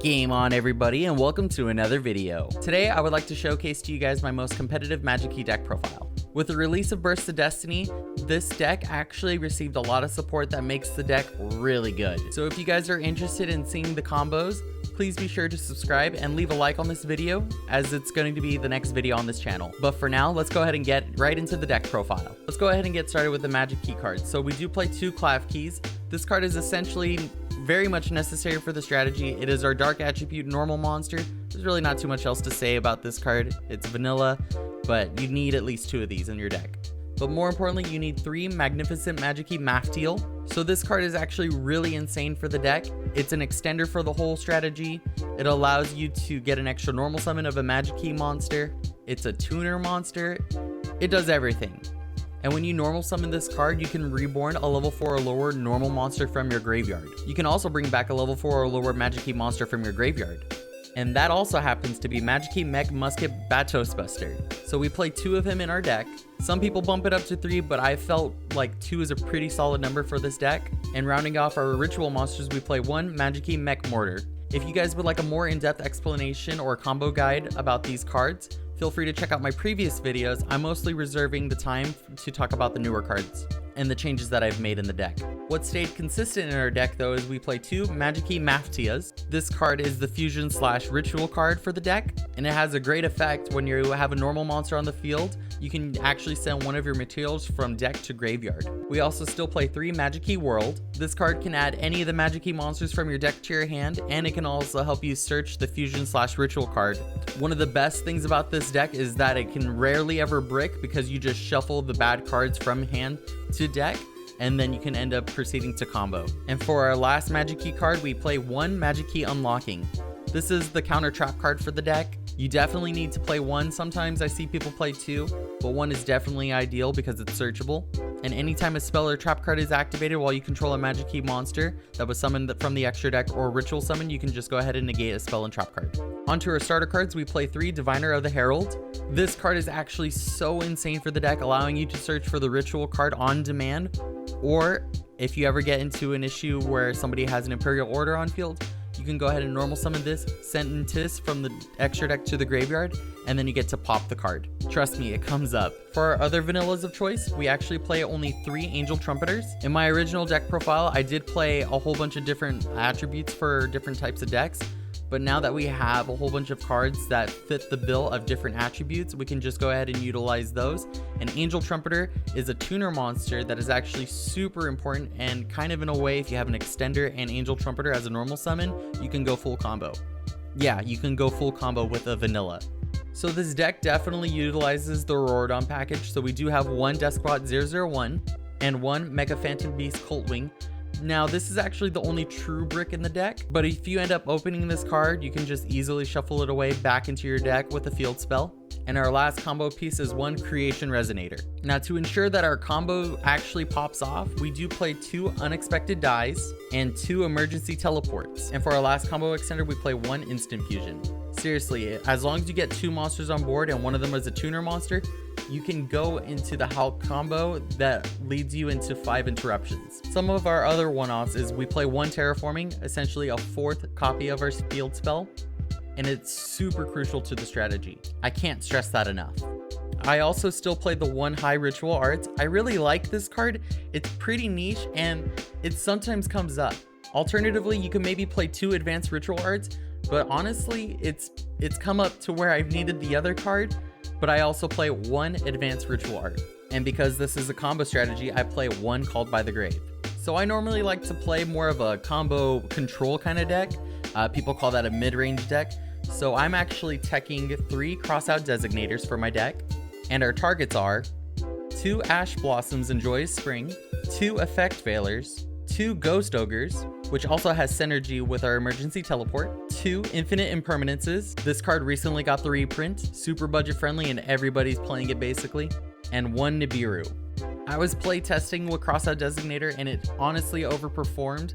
Game on, everybody, and welcome to another video. Today I would like to showcase to you guys my most competitive Magikey deck profile. With the release of Burst of Destiny, this deck actually received a lot of support that makes the deck really good. So if you guys are interested in seeing the combos, please be sure to subscribe and leave a like on this video, as it's going to be the next video on this channel. But for now, let's go ahead and get right into the deck profile. Let's go ahead and get started with the Magikey cards. So we do play two Clavkiys. This card is essentially very much necessary for the strategy. It is our dark attribute normal monster. There's really not too much else to say about this card. It's vanilla, but you need at least two of these in your deck. But more importantly, you need three Magnificent Magikey Mafteal. So this card is actually really insane for the deck. It's an extender for the whole strategy. It allows you to get an extra normal summon of a Magikey monster. It's a tuner monster. It does everything. And when you normal summon this card, you can reborn a level 4 or lower normal monster from your graveyard. You can also bring back a level 4 or lower Magikey monster from your graveyard. And that also happens to be Magikey Mechmusket Batosbuster. So we play two of him in our deck. Some people bump it up to 3, but I felt like 2 is a pretty solid number for this deck. And rounding off our ritual monsters, we play one Magikey Mechmortar. If you guys would like a more in-depth explanation or combo guide about these cards, feel free to check out my previous videos. I'm mostly reserving the time to talk about the newer cards and the changes that I've made in the deck. What stayed consistent in our deck though is we play two Magikey Mafteas. This card is the fusion / ritual card for the deck, and it has a great effect when you have a normal monster on the field. You can actually send one of your materials from deck to graveyard. We also still play three Magikey World. This card can add any of the Magikey monsters from your deck to your hand, and it can also help you search the fusion / ritual card. One of the best things about this deck is that it can rarely ever brick, because you just shuffle the bad cards from hand to deck, and then you can end up proceeding to combo. And for our last Magikey card, we play one Magikey Unlocking. This is the counter trap card for the deck. You definitely need to play one. Sometimes I see people play two, but one is definitely ideal because it's searchable. And anytime a spell or trap card is activated while you control a Magikey monster that was summoned from the extra deck or ritual summon, you can just go ahead and negate a spell and trap card. Onto our starter cards, we play three Diviner of the Herald. This card is actually so insane for the deck, allowing you to search for the ritual card on demand, or if you ever get into an issue where somebody has an Imperial Order on field, you can go ahead and normal summon this, send Tis from the extra deck to the graveyard, and then you get to pop the card. Trust me, it comes up. For our other vanillas of choice, we actually play only three Angel Trumpeters. In my original deck profile, I did play a whole bunch of different attributes for different types of decks, but now that we have a whole bunch of cards that fit the bill of different attributes, we can just go ahead and utilize those. And Angel Trumpeter is a tuner monster that is actually super important, and kind of in a way, if you have an extender and Angel Trumpeter as a normal summon, you can go full combo. Yeah, you can go full combo with a vanilla. So this deck definitely utilizes the Rorodon package. So we do have one Deskbot 001 and one Mega Phantom Beast Coltwing. Now, this is actually the only true brick in the deck, but if you end up opening this card, you can just easily shuffle it away back into your deck with a field spell. And our last combo piece is one Creation Resonator. Now, to ensure that our combo actually pops off, we do play two Unexpected Dais and two Emergency Teleports. And for our last combo extender, we play one Instant Fusion. Seriously, as long as you get two monsters on board and one of them is a tuner monster, you can go into the Hulk combo that leads you into 5 interruptions. Some of our other one-offs is we play one Terraforming, essentially a 4th copy of our field spell, and it's super crucial to the strategy. I can't stress that enough. I also still play the one High Ritual Arts. I really like this card. It's pretty niche and it sometimes comes up. Alternatively, you can maybe play two Advanced Ritual Arts, but honestly, it's come up to where I've needed the other card, but I also play one Advanced Ritual Art. And because this is a combo strategy, I play one Called by the Grave. So I normally like to play more of a combo control kind of deck. People call that a mid-range deck. So I'm actually teching three Crossout Designators for my deck. And our targets are two Ash Blossoms and Joyous Spring, two Effect Veilers, two Ghost Ogres, which also has synergy with our Emergency Teleport, two Infinite Impermanences. This card recently got the reprint, super budget friendly and everybody's playing it basically, and one Nibiru. I was play testing with Crossout Designator and it honestly overperformed.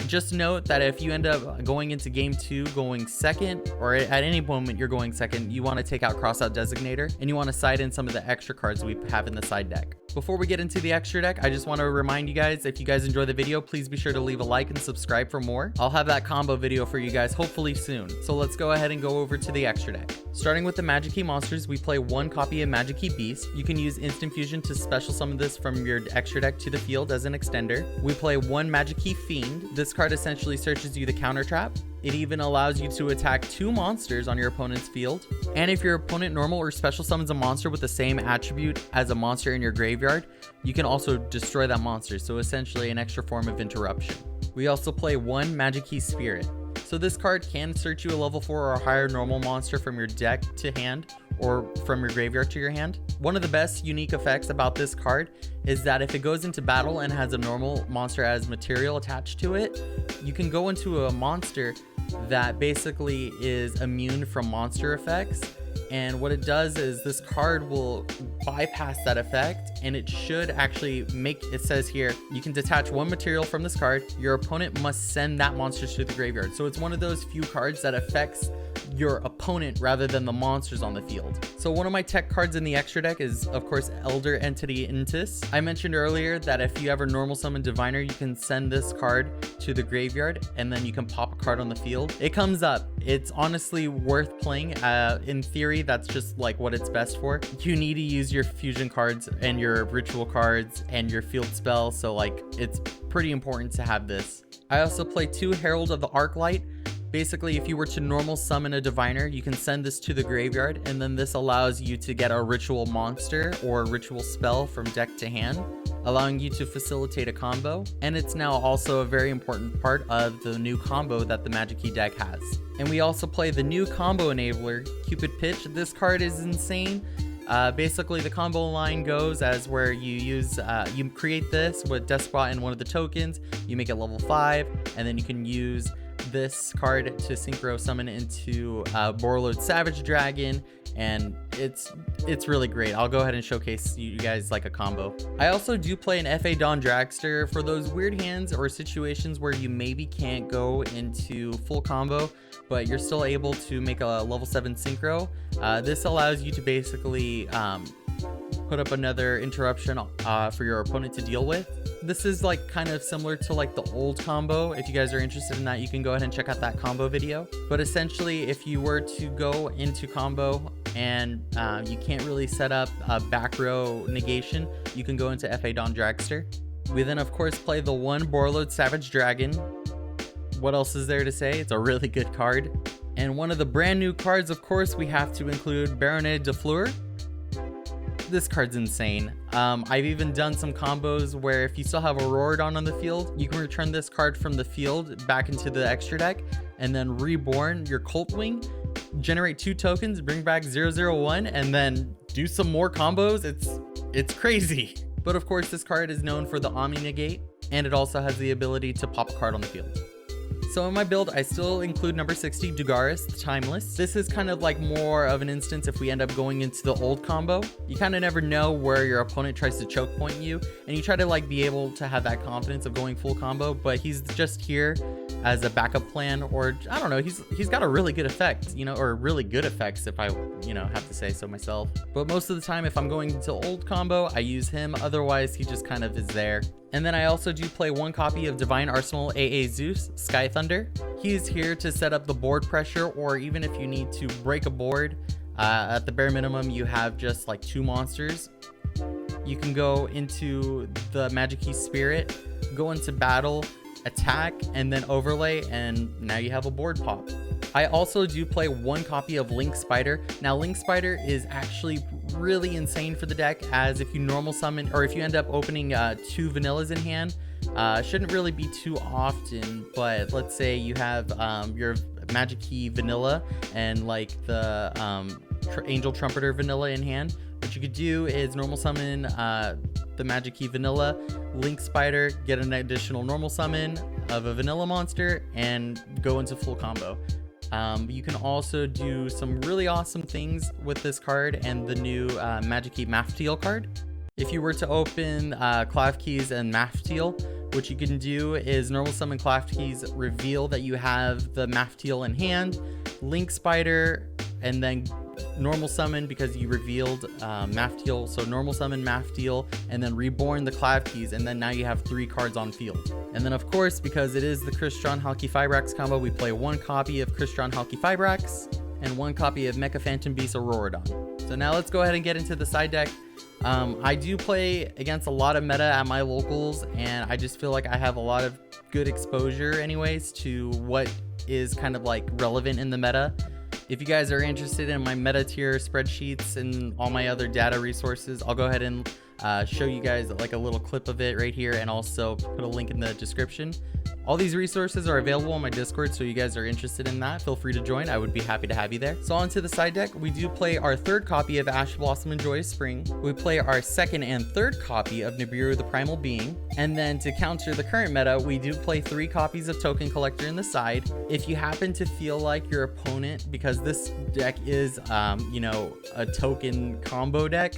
Just note that if you end up going into game 2 going second, or at any moment you're going second, you want to take out Crossout Designator and you want to side in some of the extra cards we have in the side deck. Before we get into the extra deck, I just want to remind you guys, if you guys enjoy the video, please be sure to leave a like and subscribe for more. I'll have that combo video for you guys hopefully soon. So let's go ahead and go over to the extra deck. Starting with the Magikey monsters, we play one copy of Magikey Beast. You can use Instant Fusion to special summon this from your extra deck to the field as an extender. We play one Magikey Fiend. This card essentially searches you the counter trap. It even allows you to attack 2 monsters on your opponent's field. And if your opponent normal or special summons a monster with the same attribute as a monster in your graveyard, you can also destroy that monster, so essentially an extra form of interruption. We also play one Magikey Spirit. So this card can search you a level 4 or higher normal monster from your deck to hand, or from your graveyard to your hand. One of the best unique effects about this card is that if it goes into battle and has a normal monster as material attached to it, you can go into a monster that basically is immune from monster effects. And what it does is this card will bypass that effect, and it should actually make, it says here, you can detach 1 material from this card. Your opponent must send that monster to the graveyard. So it's one of those few cards that affects your opponent rather than the monsters on the field. So one of my tech cards in the extra deck is, of course, Elder Entity Intis. I mentioned earlier that if you ever normal summon Diviner, you can send this card to the graveyard and then you can pop a card on the field. It comes up. It's honestly worth playing. In theory, that's just like what it's best for. You need to use your fusion cards and your ritual cards and your field spell, so like it's pretty important to have this. I also play 2 Herald of the Arclight. Basically, if you were to normal summon a Diviner, you can send this to the graveyard, and then this allows you to get a ritual monster or ritual spell from deck to hand, allowing you to facilitate a combo. And it's now also a very important part of the new combo that the Magikey deck has. And we also play the new combo enabler, Cupid Pitch. This card is insane. Basically, the combo line goes as where you use, you create this with Deskbot and one of the tokens, you make it level 5, and then you can use this card to synchro summon into Borreload Savage Dragon, and it's really great. I'll go ahead and showcase you guys like a combo. I also do play an FA Dawn Dragster for those weird hands or situations where you maybe can't go into full combo, but you're still able to make a level 7 synchro. This allows you to basically put up another interruption for your opponent to deal with. This is like kind of similar to like the old combo. If you guys are interested in that, you can go ahead and check out that combo video. But essentially, if you were to go into combo and you can't really set up a back row negation, you can go into FA Dawn Dragster. We then of course play the one Borreload Savage Dragon. What else is there to say? It's a really good card. And one of the brand new cards, of course, we have to include Baronet de Fleur. This card's insane. I've even done some combos where if you still have a Auroradon on the field, you can return this card from the field back into the extra deck and then reborn your Coltwing, generate 2 tokens, bring back 001, and then do some more combos. It's crazy. But of course, this card is known for the Omni Negate, and it also has the ability to pop a card on the field. So in my build, I still include number 60, Dugaris, the Timeless. This is kind of like more of an instance if we end up going into the old combo. You kind of never know where your opponent tries to choke point you, and you try to like be able to have that confidence of going full combo, but he's just here as a backup plan, or I don't know, he's got a really good effect, you know, or really good effects if I, you know, have to say so myself. But most of the time, if I'm going into old combo, I use him. Otherwise, he just kind of is there. And then I also do play 1 copy of Divine Arsenal AA Zeus, Sky Thunder. He's here to set up the board pressure, or even if you need to break a board, at the bare minimum, you have just like 2 monsters. You can go into the Magikey Spirit, go into battle, attack, and then overlay, and now you have a board pop. I also do play 1 copy of Link Spider. Now, Link Spider is actually really insane for the deck, as if you normal summon, or if you end up opening 2 vanillas in hand, shouldn't really be too often, but let's say you have your Magikey vanilla and like the Angel Trumpeter vanilla in hand. What you could do is normal summon the Magikey vanilla, Link Spider, get an additional normal summon of a vanilla monster, and go into full combo. You can also do some really awesome things with this card and the new Magikey Mafteal card. If you were to open Clavkiys and Mafteal, what you can do is normal summon Clavkiys, reveal that you have the Mafteal in hand, Link Spider, and then normal summon because you revealed Mafteal, so normal summon Mafteal, and then reborn the Clavkiys, and then now you have 3 cards on field. And then of course, because it is the Creation Halqifibrax combo, we play 1 copy of Creation Halqifibrax and 1 copy of Mecha Phantom Beast Auroradon. So now let's go ahead and get into the side deck. I do play against a lot of meta at my locals, and I just feel like I have a lot of good exposure anyways to what is kind of like relevant in the meta. If you guys are interested in my meta tier spreadsheets and all my other data resources, I'll go ahead and show you guys like a little clip of it right here, and also put a link in the description. All these resources are available on my Discord, so you guys are interested in that, feel free to join. I would be happy to have you there. So on to the side deck, we do play our 3rd copy of Ash Blossom and Joyous Spring. We play our 2nd and 3rd copy of Nibiru the Primal Being. And then to counter the current meta, we do play 3 copies of Token Collector in the side. If you happen to feel like your opponent, because this deck is, you know, a token combo deck,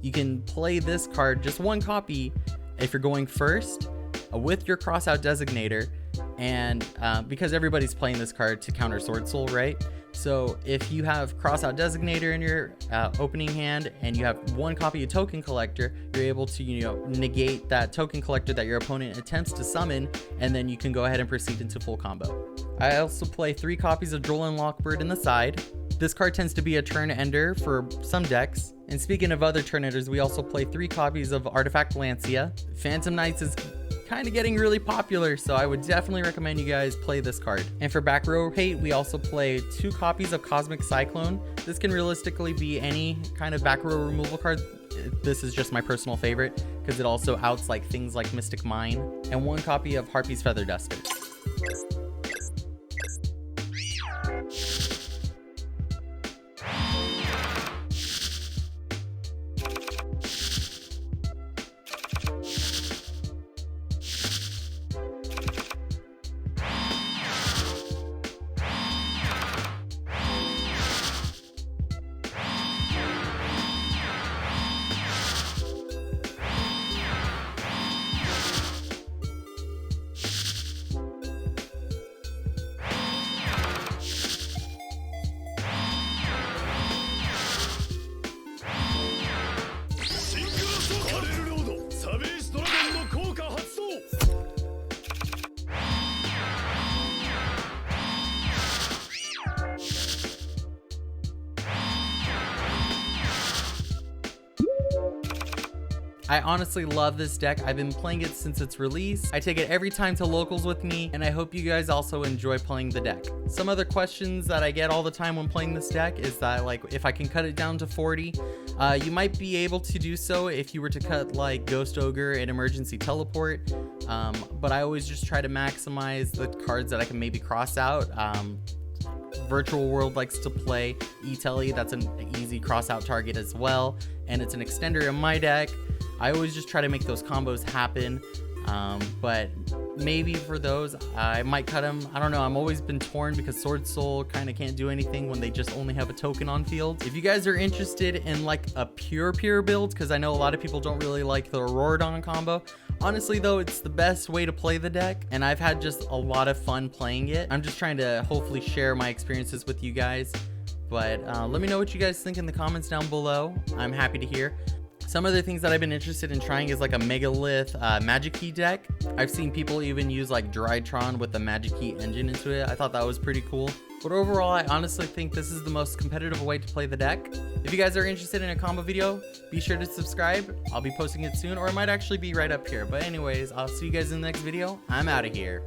you can play this card, just 1 copy, if you're going first, with your crossout designator, and because everybody's playing this card to counter Sword Soul, right? So if you have crossout designator in your opening hand and you have 1 copy of Token Collector, you're able to, you know, negate that Token Collector that your opponent attempts to summon, and then you can go ahead and proceed into full combo. I also play 3 copies of Duel and Lockbird in the side. This card tends to be a turn ender for some decks. And speaking of other turn enders, we also play 3 copies of Artifact Lancia. Phantom Knights is kind of getting really popular, so I would definitely recommend you guys play this card. And for back row hate, we also play 2 copies of Cosmic Cyclone. This can realistically be any kind of back row removal card. This is just my personal favorite because it also outs like things like Mystic Mine, and 1 copy of Harpy's Feather Duster. I honestly love this deck. I've been playing it since its release. I take it every time to locals with me, and I hope you guys also enjoy playing the deck. Some other questions that I get all the time when playing this deck is that, like, if I can cut it down to 40, you might be able to do so if you were to cut like Ghost Ogre and Emergency Teleport, but I always just try to maximize the cards that I can maybe cross out. Virtual World likes to play E-Telly, that's an easy cross out target as well, and it's an extender in my deck. I always just try to make those combos happen, but maybe for those I might cut them. I don't know, I'm always been torn because Sword Soul kind of can't do anything when they just only have a token on field. If you guys are interested in like a pure build, because I know a lot of people don't really like the Auroradon combo, honestly though, it's the best way to play the deck, and I've had just a lot of fun playing it. I'm just trying to hopefully share my experiences with you guys, but let me know what you guys think in the comments down below. I'm happy to hear. Some other things that I've been interested in trying is like a Megalith Magikey deck. I've seen people even use like Drytron with the Magikey engine into it. I thought that was pretty cool. But overall, I honestly think this is the most competitive way to play the deck. If you guys are interested in a combo video, be sure to subscribe. I'll be posting it soon, or it might actually be right up here. But anyways, I'll see you guys in the next video. I'm out of here.